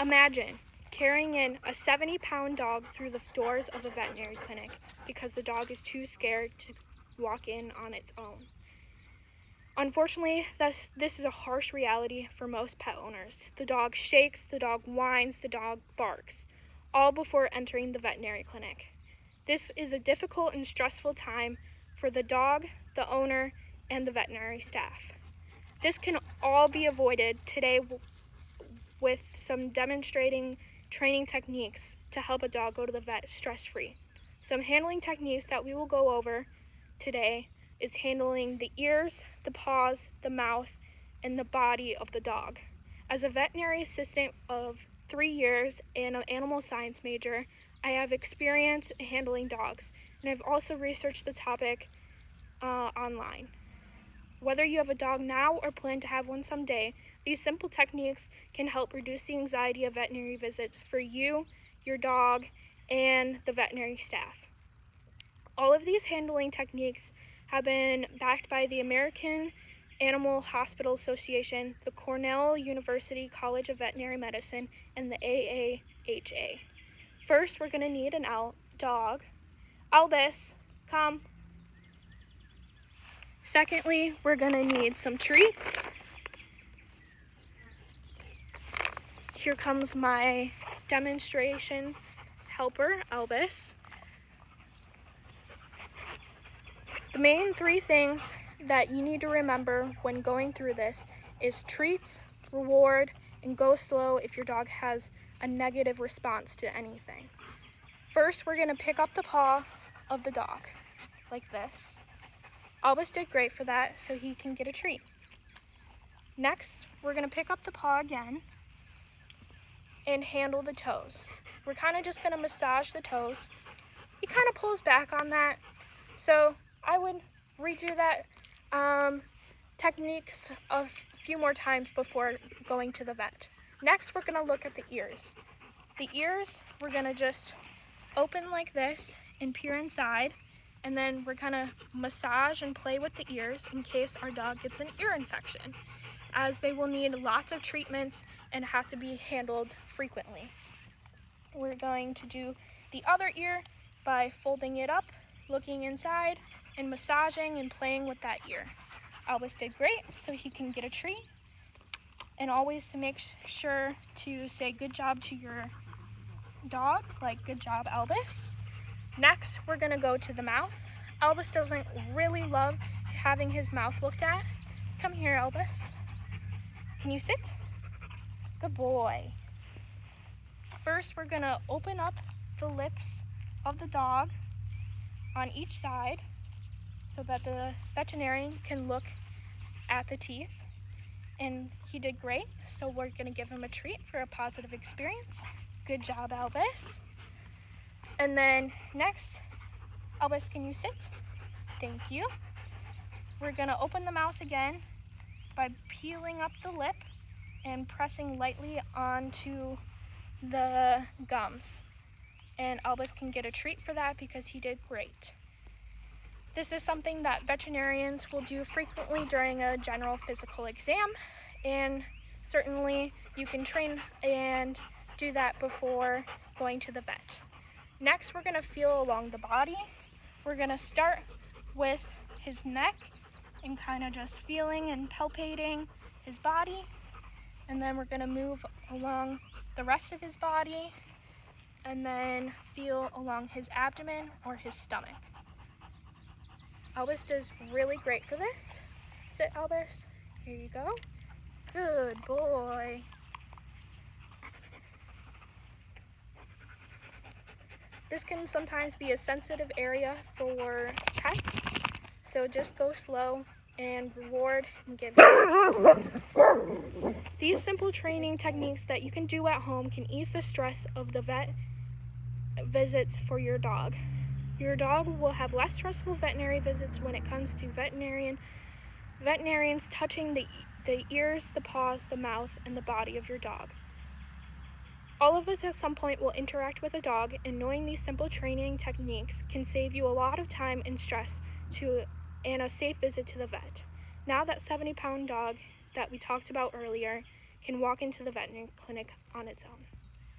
Imagine carrying in a 70-pound dog through the doors of a veterinary clinic because the dog is too scared to walk in on its own. Unfortunately, this is a harsh reality for most pet owners. The dog shakes, the dog whines, the dog barks, all before entering the veterinary clinic. This is a difficult and stressful time for the dog, the owner, and the veterinary staff. This can all be avoided today with some demonstrating training techniques to help a dog go to the vet stress-free. Some handling techniques that we will go over today is handling the ears, the paws, the mouth, and the body of the dog. As a veterinary assistant of 3 years and an animal science major, I have experience handling dogs, and I've also researched the topic online. Whether you have a dog now or plan to have one someday, these simple techniques can help reduce the anxiety of veterinary visits for you, your dog, and the veterinary staff. All of these handling techniques have been backed by the American Animal Hospital Association, the Cornell University College of Veterinary Medicine, and the AAHA. First, we're going to need a dog. Albus, come. Secondly, we're going to need some treats. Here comes my demonstration helper, Albus. The main 3 things that you need to remember when going through this is treats, reward, and go slow if your dog has a negative response to anything. First, we're going to pick up the paw of the dog, like this. Albus did great for that, so he can get a treat. Next, we're going to pick up the paw again and handle the toes. We're kind of just going to massage the toes. He kind of pulls back on that, so I would redo that techniques a few more times before going to the vet. Next, we're going to look at the ears. The ears, we're going to just open like this and peer inside, and then we're going to massage and play with the ears in case our dog gets an ear infection, as they will need lots of treatments and have to be handled frequently. We're going to do the other ear by folding it up, looking inside, and massaging and playing with that ear. Albus did great, so he can get a treat. And always to make sure to say good job to your dog, like good job, Albus. Next, we're gonna go to the mouth. Albus doesn't really love having his mouth looked at. Come here, Albus. Can you sit? Good boy. First, we're gonna open up the lips of the dog on each side so that the veterinarian can look at the teeth. And he did great, so we're gonna give him a treat for a positive experience. Good job, Albus. And then next, Albus, can you sit? Thank you. We're gonna open the mouth again by peeling up the lip and pressing lightly onto the gums. And Albus can get a treat for that because he did great. This is something that veterinarians will do frequently during a general physical exam, and certainly you can train and do that before going to the vet. Next, we're gonna feel along the body. We're gonna start with his neck and kind of just feeling and palpating his body, and then we're gonna move along the rest of his body and then feel along his abdomen or his stomach. Albus does really great for this. Sit, Albus. Here you go. Good boy. This can sometimes be a sensitive area for pets, so just go slow and reward and give treats. These simple training techniques that you can do at home can ease the stress of the vet visits for your dog. Your dog will have less stressful veterinary visits when it comes to veterinarians touching the ears, the paws, the mouth, and the body of your dog. All of us at some point will interact with a dog, and knowing these simple training techniques can save you a lot of time and stress and a safe visit to the vet. Now that 70-pound dog that we talked about earlier can walk into the veterinary clinic on its own.